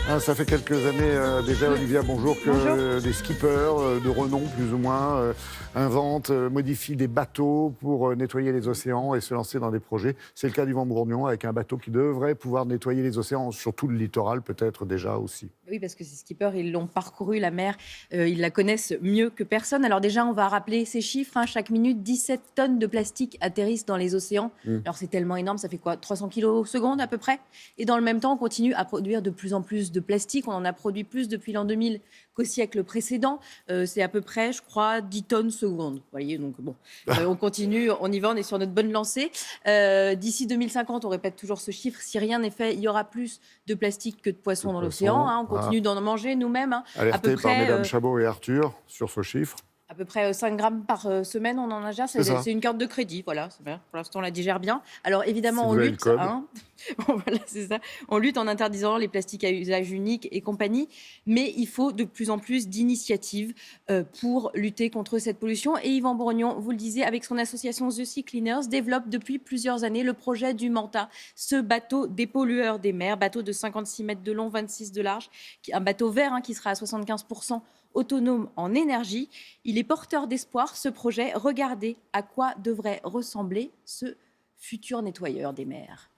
Ah, ça fait quelques années déjà, Olivia, bonjour, que des skippers de renom, plus ou moins, inventent, modifient des bateaux pour nettoyer les océans et se lancer dans des projets. C'est le cas d'Yvan Bourgnon, avec un bateau qui devrait pouvoir nettoyer les océans, surtout le littoral peut-être déjà aussi. Oui, parce que ces skippers, ils l'ont parcouru, la mer, ils la connaissent mieux que personne. Alors déjà, on va rappeler ces chiffres, hein. Chaque minute, 17 tonnes de plastique atterrissent dans les océans. Mm. Alors c'est tellement énorme, ça fait quoi, 300 kilos seconde à peu près. Et dans le même temps, on continue à produire de plus en plus de plastique. On en a produit plus depuis l'an 2000 qu'au siècle précédent. C'est à peu près, je crois, 10 tonnes seconde. Vous voyez, donc bon, on continue, on y va, on est sur notre bonne lancée. D'ici 2050, on répète toujours ce chiffre. Si rien n'est fait, il y aura plus de plastique que de poissons dans l'océan, hein. On continue d'en manger nous-mêmes, hein. Alerté par mesdames Chabot et Arthur sur ce chiffre. À peu près 5 grammes par semaine, on en ingère. C'est une carte de crédit, voilà. C'est bien. Pour l'instant, on la digère bien. Alors évidemment, Si on vous avez le lutte, code. hein. Voilà, c'est ça. On lutte en interdisant les plastiques à usage unique et compagnie. Mais il faut de plus en plus d'initiatives pour lutter contre cette pollution. Et Yvan Bourgnon, vous le disiez, avec son association The Sea Cleaners, développe depuis plusieurs années le projet du Manta, ce bateau dépollueur des mers, bateau de 56 mètres de long, 26 de large, un bateau vert, hein, qui sera à 75% autonome en énergie. Il est porteur d'espoir, ce projet. Regardez à quoi devrait ressembler ce futur nettoyeur des mers.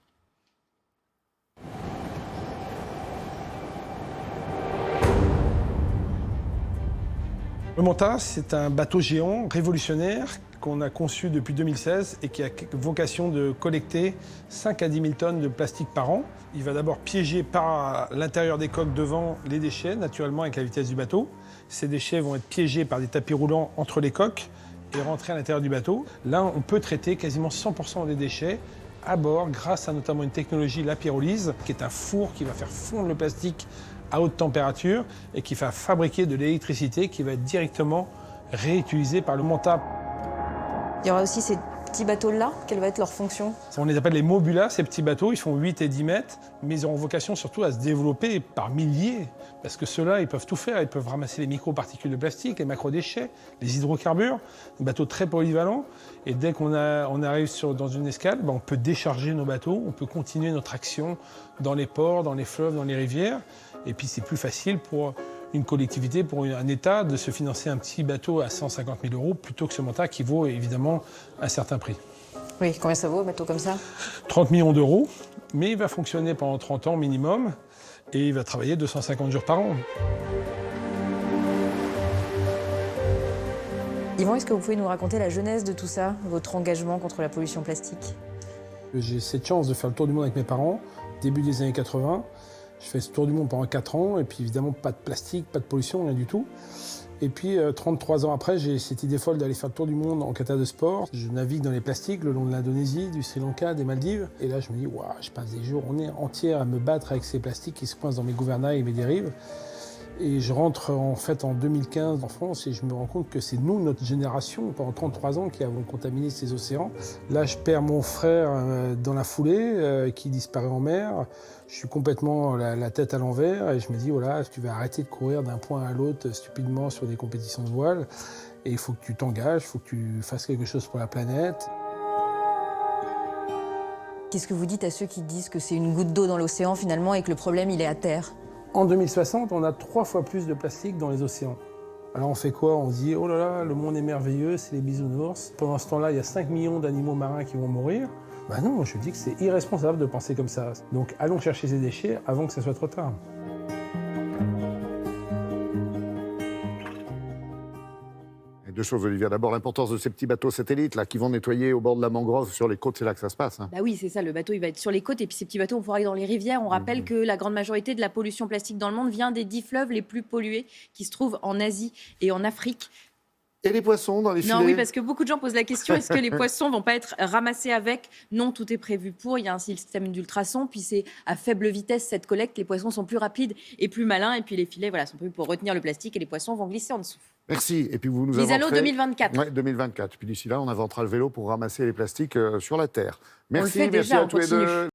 Le Manta, c'est un bateau géant révolutionnaire qu'on a conçu depuis 2016 et qui a vocation de collecter 5 à 10 000 tonnes de plastique par an. Il va d'abord piéger par l'intérieur des coques devant les déchets, naturellement avec la vitesse du bateau. Ces déchets vont être piégés par des tapis roulants entre les coques et rentrer à l'intérieur du bateau. Là, on peut traiter quasiment 100% des déchets à bord grâce à notamment une technologie, la pyrolyse, qui est un four qui va faire fondre le plastique à haute température et qui va fabriquer de l'électricité qui va être directement réutilisée par le Manta. Il y aura aussi ces petits bateaux-là. Quelle va être leur fonction ? On les appelle les mobulas, ces petits bateaux. Ils font 8 et 10 mètres, mais ils auront vocation surtout à se développer par milliers. Parce que ceux-là, ils peuvent tout faire. Ils peuvent ramasser les microparticules de plastique, les macrodéchets, les hydrocarbures. Des bateaux très polyvalents. Et dès qu'on arrive dans une escale, on peut décharger nos bateaux. On peut continuer notre action dans les ports, dans les fleuves, dans les rivières. Et puis c'est plus facile pour une collectivité, pour un État, de se financer un petit bateau à 150 000 € plutôt que ce Manta qui vaut évidemment un certain prix. Oui, combien ça vaut un bateau comme ça ? 30 millions d'euros, mais il va fonctionner pendant 30 ans minimum et il va travailler 250 jours par an. Yvan, est-ce que vous pouvez nous raconter la genèse de tout ça, votre engagement contre la pollution plastique ? J'ai cette chance de faire le tour du monde avec mes parents, début des années 80. Je fais ce tour du monde pendant 4 ans, et puis évidemment pas de plastique, pas de pollution, rien du tout. Et puis 33 ans après, j'ai cette idée folle d'aller faire le tour du monde en kata de sport. Je navigue dans les plastiques le long de l'Indonésie, du Sri Lanka, des Maldives. Et là je me dis, waouh, je passe des journées entières à me battre avec ces plastiques qui se coincent dans mes gouvernails et mes dérives. Et je rentre en fait en 2015 en France et je me rends compte que c'est nous, notre génération, pendant 33 ans, qui avons contaminé ces océans. Là, je perds mon frère dans la foulée, qui disparaît en mer. Je suis complètement la tête à l'envers et je me dis, voilà, tu vas arrêter de courir d'un point à l'autre stupidement sur des compétitions de voile. Et il faut que tu t'engages, il faut que tu fasses quelque chose pour la planète. Qu'est-ce que vous dites à ceux qui disent que c'est une goutte d'eau dans l'océan finalement et que le problème il est à terre ? En 2060, on a 3 fois plus de plastique dans les océans. Alors on fait quoi ? On se dit, oh là là, le monde est merveilleux, c'est les bisounours. Pendant ce temps-là, il y a 5 millions d'animaux marins qui vont mourir. Ben non, je dis que c'est irresponsable de penser comme ça. Donc allons chercher ces déchets avant que ça soit trop tard. Deux choses, Olivia. D'abord, l'importance de ces petits bateaux satellites là, qui vont nettoyer au bord de la mangrove sur les côtes, c'est là que ça se passe. Hein. Bah oui, c'est ça, le bateau il va être sur les côtes et puis ces petits bateaux vont pouvoir aller dans les rivières. On rappelle que la grande majorité de la pollution plastique dans le monde vient des 10 fleuves les plus pollués qui se trouvent en Asie et en Afrique. Et les poissons dans les filets ? Non, oui, parce que beaucoup de gens posent la question, est-ce que les poissons vont pas être ramassés avec ? Non, tout est prévu pour. Il y a un système d'ultrasons, puis c'est à faible vitesse cette collecte. Les poissons sont plus rapides et plus malins. Et puis les filets sont prévus pour retenir le plastique et les poissons vont glisser en dessous. Merci. Et puis vous nous Mise à l'eau inventerez... 2024. Oui, 2024. Puis d'ici là, on inventera le vélo pour ramasser les plastiques sur la Terre. On le Merci, fait merci déjà, à on tous les continue. deux.